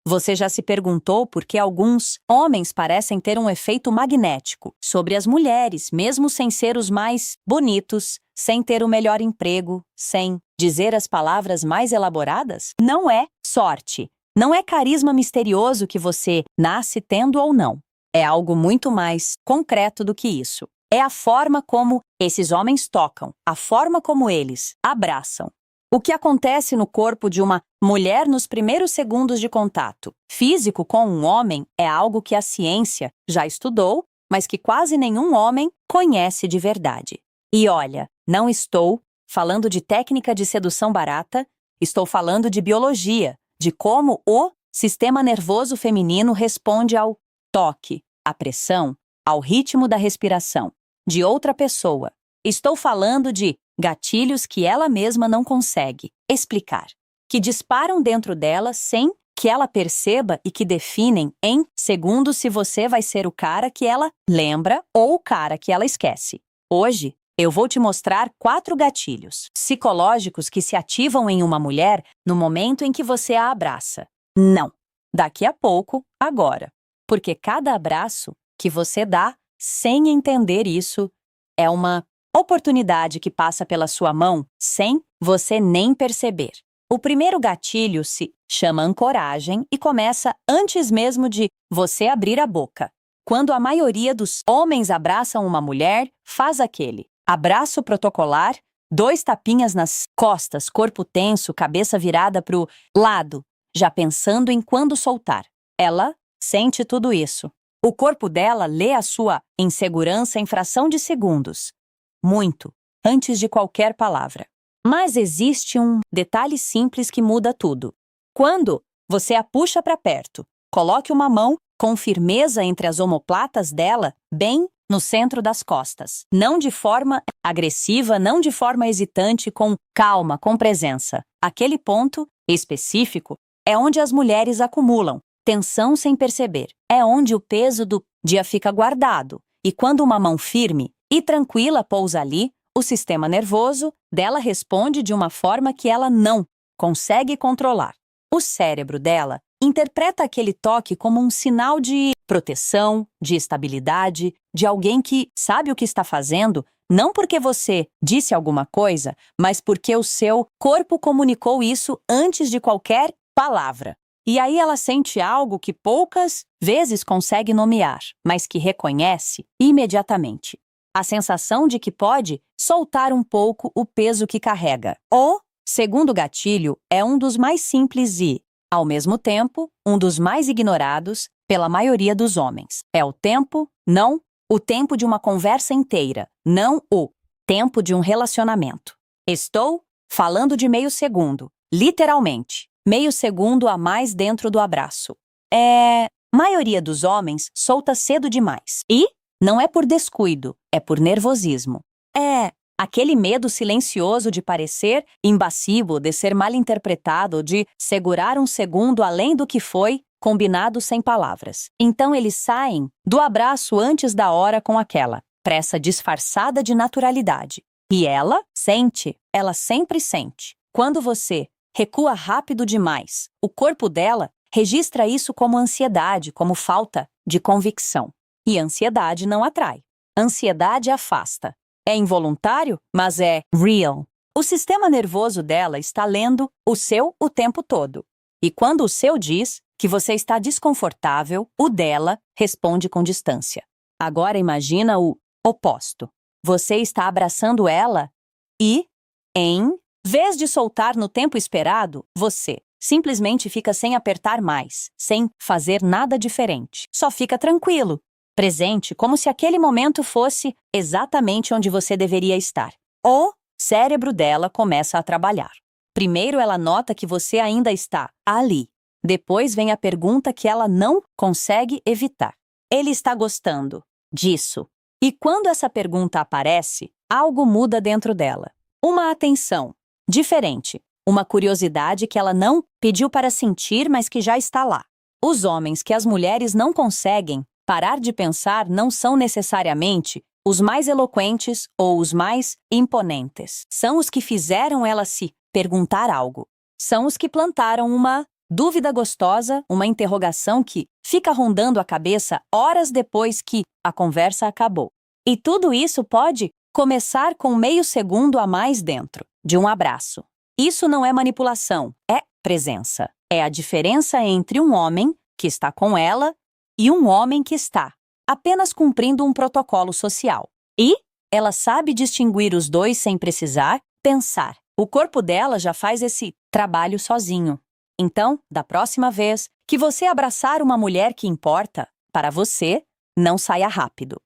Você já se perguntou por que alguns homens parecem ter um efeito magnético sobre as mulheres, mesmo sem ser os mais bonitos, sem ter o melhor emprego, sem dizer as palavras mais elaboradas? Não é sorte. Não é carisma misterioso que você nasce tendo ou não. É algo muito mais concreto do que isso. É a forma como esses homens tocam, a forma como eles abraçam. O que acontece no corpo de uma mulher nos primeiros segundos de contato físico com um homem é algo que a ciência já estudou, mas que quase nenhum homem conhece de verdade. E olha, não estou falando de técnica de sedução barata, estou falando de biologia, de como o sistema nervoso feminino responde ao toque, à pressão, ao ritmo da respiração de outra pessoa. Estou falando de gatilhos que ela mesma não consegue explicar, que disparam dentro dela sem que ela perceba e que definem em segundos se você vai ser o cara que ela lembra ou o cara que ela esquece. Hoje, eu vou te mostrar 4 gatilhos psicológicos que se ativam em uma mulher no momento em que você a abraça. Não, daqui a pouco, agora. Porque cada abraço que você dá, sem entender isso, é uma oportunidade que passa pela sua mão sem você nem perceber. O primeiro gatilho se chama ancoragem e começa antes mesmo de você abrir a boca. Quando a maioria dos homens abraçam uma mulher, faz aquele abraço protocolar, 2 tapinhas nas costas, corpo tenso, cabeça virada para o lado, já pensando em quando soltar. Ela sente tudo isso. O corpo dela lê a sua insegurança em fração de segundos. Muito, antes de qualquer palavra. Mas existe um detalhe simples que muda tudo. Quando você a puxa para perto, coloque uma mão com firmeza entre as omoplatas dela, bem no centro das costas. Não de forma agressiva, não de forma hesitante, com calma, com presença. Aquele ponto específico é onde as mulheres acumulam tensão sem perceber. É onde o peso do dia fica guardado. E quando uma mão firme e tranquila pousa ali, o sistema nervoso dela responde de uma forma que ela não consegue controlar. O cérebro dela interpreta aquele toque como um sinal de proteção, de estabilidade, de alguém que sabe o que está fazendo, não porque você disse alguma coisa, mas porque o seu corpo comunicou isso antes de qualquer palavra. E aí ela sente algo que poucas vezes consegue nomear, mas que reconhece imediatamente. A sensação de que pode soltar um pouco o peso que carrega. O segundo gatilho é um dos mais simples e, ao mesmo tempo, um dos mais ignorados pela maioria dos homens. É o tempo, não o tempo de uma conversa inteira, não o tempo de um relacionamento. Estou falando de meio segundo, literalmente. Meio segundo a mais dentro do abraço. Maioria dos homens solta cedo demais. E não é por descuido, é por nervosismo. É aquele medo silencioso de parecer imbecil, de ser mal interpretado, de segurar um segundo além do que foi combinado sem palavras. Então eles saem do abraço antes da hora com aquela pressa disfarçada de naturalidade. E ela sente, ela sempre sente. Quando você recua rápido demais, o corpo dela registra isso como ansiedade, como falta de convicção. E ansiedade não atrai. Ansiedade afasta. É involuntário, mas é real. O sistema nervoso dela está lendo o seu o tempo todo. E quando o seu diz que você está desconfortável, o dela responde com distância. Agora imagina o oposto. Você está abraçando ela e, em vez de soltar no tempo esperado, você simplesmente fica sem apertar mais, sem fazer nada diferente. Só fica tranquilo, presente, como se aquele momento fosse exatamente onde você deveria estar. O cérebro dela começa a trabalhar. Primeiro ela nota que você ainda está ali. Depois vem a pergunta que ela não consegue evitar. Ele está gostando disso. E quando essa pergunta aparece, algo muda dentro dela. Uma atenção diferente, uma curiosidade que ela não pediu para sentir, mas que já está lá. Os homens que as mulheres não conseguem parar de pensar não são necessariamente os mais eloquentes ou os mais imponentes. São os que fizeram ela se perguntar algo. São os que plantaram uma dúvida gostosa, uma interrogação que fica rondando a cabeça horas depois que a conversa acabou. E tudo isso pode começar com meio segundo a mais dentro de um abraço. Isso não é manipulação, é presença. É a diferença entre um homem que está com ela e um homem que está apenas cumprindo um protocolo social. E ela sabe distinguir os dois sem precisar pensar. O corpo dela já faz esse trabalho sozinho. Então, da próxima vez que você abraçar uma mulher que importa para você, não saia rápido.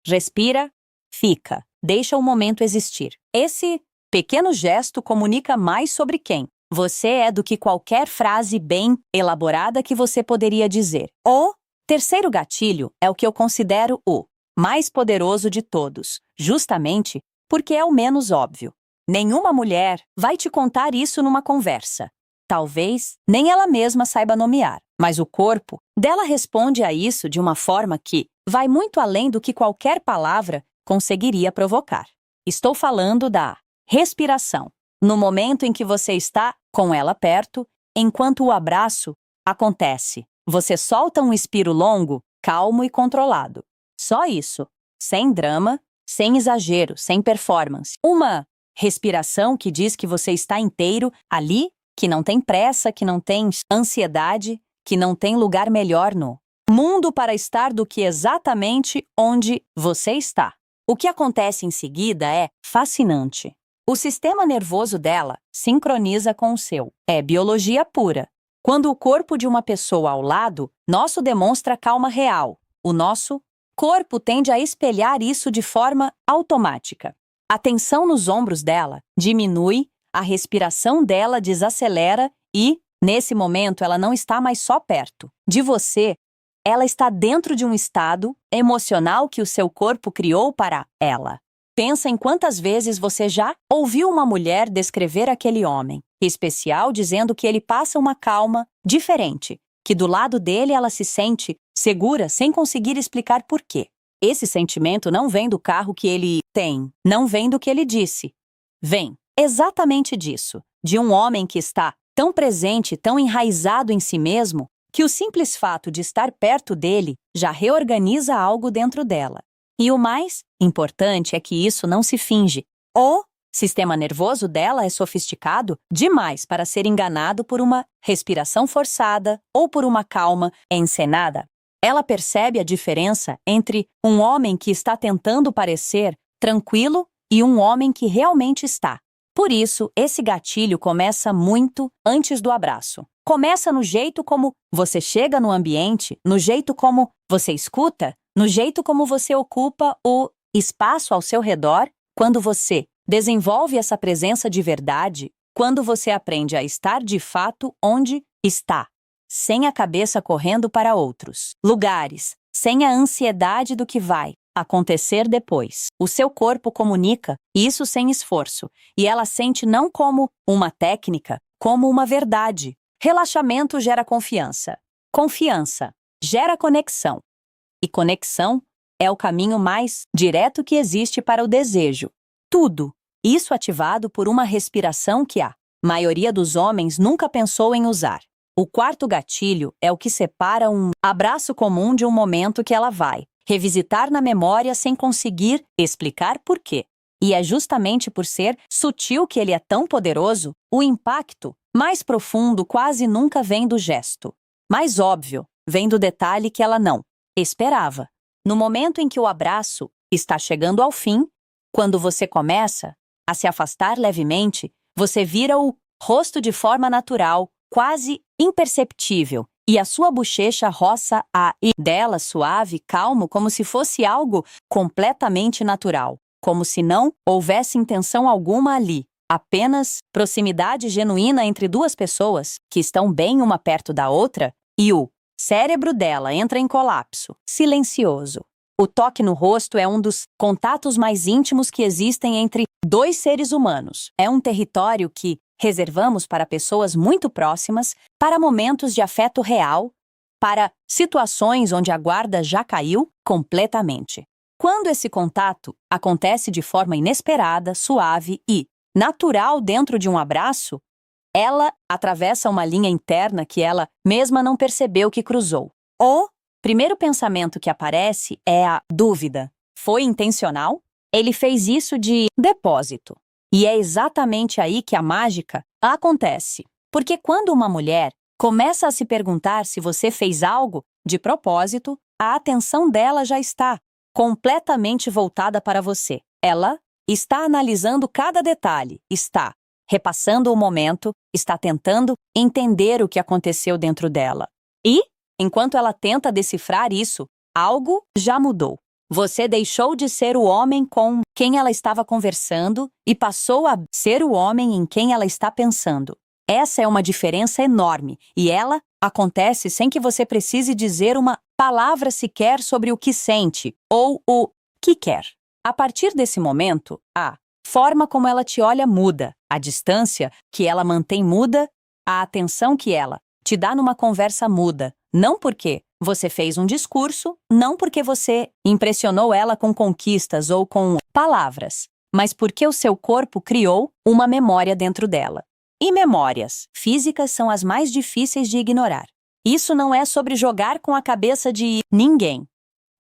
Respira, fica, deixa o momento existir. Esse pequeno gesto comunica mais sobre quem você é do que qualquer frase bem elaborada que você poderia dizer. O terceiro gatilho é o que eu considero o mais poderoso de todos, justamente porque é o menos óbvio. Nenhuma mulher vai te contar isso numa conversa. Talvez nem ela mesma saiba nomear, mas o corpo dela responde a isso de uma forma que vai muito além do que qualquer palavra conseguiria provocar. Estou falando da respiração. No momento em que você está com ela perto, enquanto o abraço acontece, você solta um expiro longo, calmo e controlado. Só isso, sem drama, sem exagero, sem performance. Uma respiração que diz que você está inteiro ali, que não tem pressa, que não tem ansiedade, que não tem lugar melhor no mundo para estar do que exatamente onde você está. O que acontece em seguida é fascinante. O sistema nervoso dela sincroniza com o seu. É biologia pura. Quando o corpo de uma pessoa ao lado, nosso demonstra calma real. O nosso corpo tende a espelhar isso de forma automática. A tensão nos ombros dela diminui, a respiração dela desacelera e, nesse momento, ela não está mais só perto de você, ela está dentro de um estado emocional que o seu corpo criou para ela. Pensa em quantas vezes você já ouviu uma mulher descrever aquele homem, especial dizendo que ele passa uma calma diferente, que do lado dele ela se sente segura sem conseguir explicar por quê. Esse sentimento não vem do carro que ele tem, não vem do que ele disse. Vem exatamente disso, de um homem que está tão presente, tão enraizado em si mesmo, que o simples fato de estar perto dele já reorganiza algo dentro dela. E o mais importante é que isso não se finge. O sistema nervoso dela é sofisticado demais para ser enganado por uma respiração forçada ou por uma calma encenada. Ela percebe a diferença entre um homem que está tentando parecer tranquilo e um homem que realmente está. Por isso, esse gatilho começa muito antes do abraço. Começa no jeito como você chega no ambiente, no jeito como você escuta, no jeito como você ocupa o espaço ao seu redor, quando você desenvolve essa presença de verdade, quando você aprende a estar de fato onde está, sem a cabeça correndo para outros lugares, sem a ansiedade do que vai acontecer depois. O seu corpo comunica isso sem esforço, e ela sente não como uma técnica, como uma verdade. Relaxamento gera confiança. Confiança gera conexão. E conexão é o caminho mais direto que existe para o desejo. Tudo isso ativado por uma respiração que a maioria dos homens nunca pensou em usar. O quarto gatilho é o que separa um abraço comum de um momento que ela vai revisitar na memória sem conseguir explicar por quê. E é justamente por ser sutil que ele é tão poderoso, o impacto mais profundo quase nunca vem do gesto. Mais óbvio, vem do detalhe que ela não esperava. No momento em que o abraço está chegando ao fim, quando você começa a se afastar levemente, você vira o rosto de forma natural, quase imperceptível, e a sua bochecha roça a e dela suave, calmo, como se fosse algo completamente natural, como se não houvesse intenção alguma ali, apenas proximidade genuína entre duas pessoas que estão bem uma perto da outra, e o cérebro dela entra em colapso, silencioso. O toque no rosto é um dos contatos mais íntimos que existem entre dois seres humanos. É um território que reservamos para pessoas muito próximas, para momentos de afeto real, para situações onde a guarda já caiu completamente. Quando esse contato acontece de forma inesperada, suave e natural dentro de um abraço, ela atravessa uma linha interna que ela mesma não percebeu que cruzou. O primeiro pensamento que aparece é a dúvida. Foi intencional? Ele fez isso de depósito. E é exatamente aí que a mágica acontece. Porque quando uma mulher começa a se perguntar se você fez algo de propósito, a atenção dela já está completamente voltada para você. Ela está analisando cada detalhe, está repassando o momento, está tentando entender o que aconteceu dentro dela. E, enquanto ela tenta decifrar isso, algo já mudou. Você deixou de ser o homem com quem ela estava conversando e passou a ser o homem em quem ela está pensando. Essa é uma diferença enorme e ela acontece sem que você precise dizer uma palavra sequer sobre o que sente ou o que quer. A partir desse momento, a forma como ela te olha muda, a distância que ela mantém muda, a atenção que ela te dá numa conversa muda. Não porque você fez um discurso, não porque você impressionou ela com conquistas ou com palavras, mas porque o seu corpo criou uma memória dentro dela. E memórias físicas são as mais difíceis de ignorar. Isso não é sobre jogar com a cabeça de ninguém.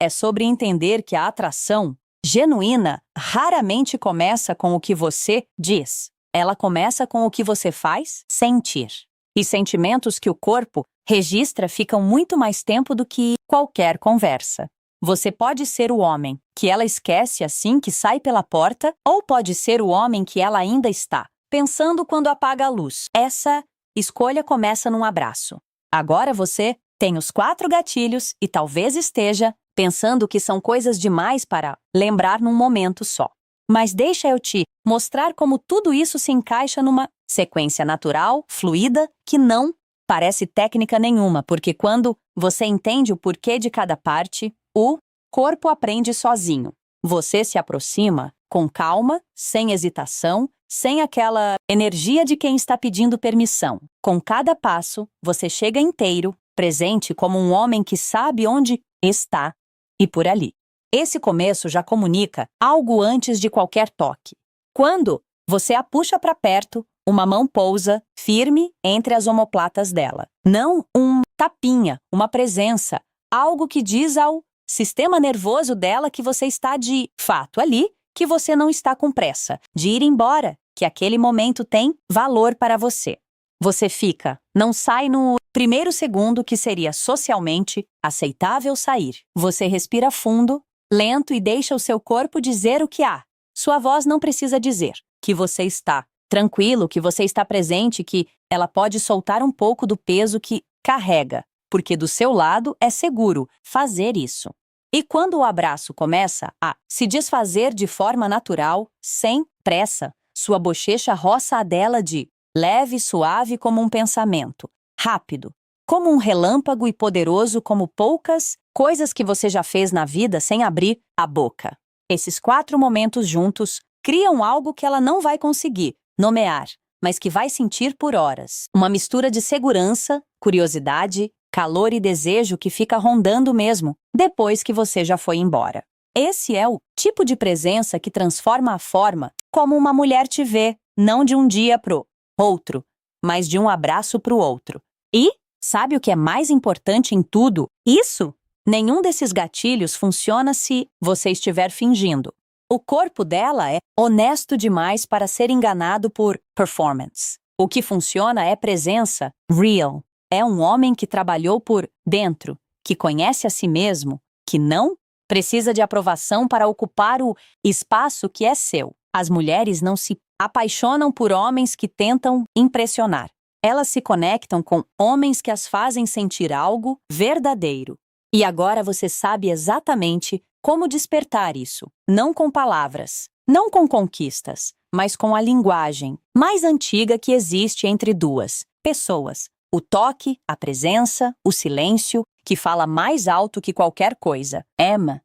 É sobre entender que a atração genuína raramente começa com o que você diz. Ela começa com o que você faz sentir. E sentimentos que o corpo registra ficam muito mais tempo do que qualquer conversa. Você pode ser o homem que ela esquece assim que sai pela porta, ou pode ser o homem que ela ainda está pensando quando apaga a luz. Essa escolha começa num abraço. Agora você tem os 4 gatilhos e talvez esteja pensando que são coisas demais para lembrar num momento só. Mas deixa eu te mostrar como tudo isso se encaixa numa sequência natural, fluida, que não parece técnica nenhuma, porque quando você entende o porquê de cada parte, o corpo aprende sozinho. Você se aproxima com calma, sem hesitação, sem aquela energia de quem está pedindo permissão. Com cada passo, você chega inteiro, presente como um homem que sabe onde está e por ali. Esse começo já comunica algo antes de qualquer toque. Quando você a puxa para perto, uma mão pousa, firme, entre as omoplatas dela. Não um tapinha, uma presença, algo que diz ao sistema nervoso dela que você está de fato ali, que você não está com pressa de ir embora, que aquele momento tem valor para você. Você fica, não sai no primeiro segundo que seria socialmente aceitável sair. Você respira fundo, lento e deixa o seu corpo dizer o que há. Sua voz não precisa dizer que você está tranquilo, que você está presente, que ela pode soltar um pouco do peso que carrega, porque do seu lado é seguro fazer isso. E quando o abraço começa a se desfazer de forma natural, sem pressa, sua bochecha roça a dela de leve e suave como um pensamento, rápido, como um relâmpago e poderoso como poucas coisas que você já fez na vida sem abrir a boca. Esses 4 momentos juntos criam algo que ela não vai conseguir nomear, mas que vai sentir por horas. Uma mistura de segurança, curiosidade, calor e desejo que fica rondando mesmo depois que você já foi embora. Esse é o tipo de presença que transforma a forma como uma mulher te vê, não de um dia pro outro, mas de um abraço pro outro. E, sabe o que é mais importante em tudo isso? Nenhum desses gatilhos funciona se você estiver fingindo. O corpo dela é honesto demais para ser enganado por performance. O que funciona é presença real. É um homem que trabalhou por dentro, que conhece a si mesmo, que não precisa de aprovação para ocupar o espaço que é seu. As mulheres não se apaixonam por homens que tentam impressionar. Elas se conectam com homens que as fazem sentir algo verdadeiro. E agora você sabe exatamente como despertar isso. Não com palavras, não com conquistas, mas com a linguagem mais antiga que existe entre duas pessoas. O toque, a presença, o silêncio, que fala mais alto que qualquer coisa. Emma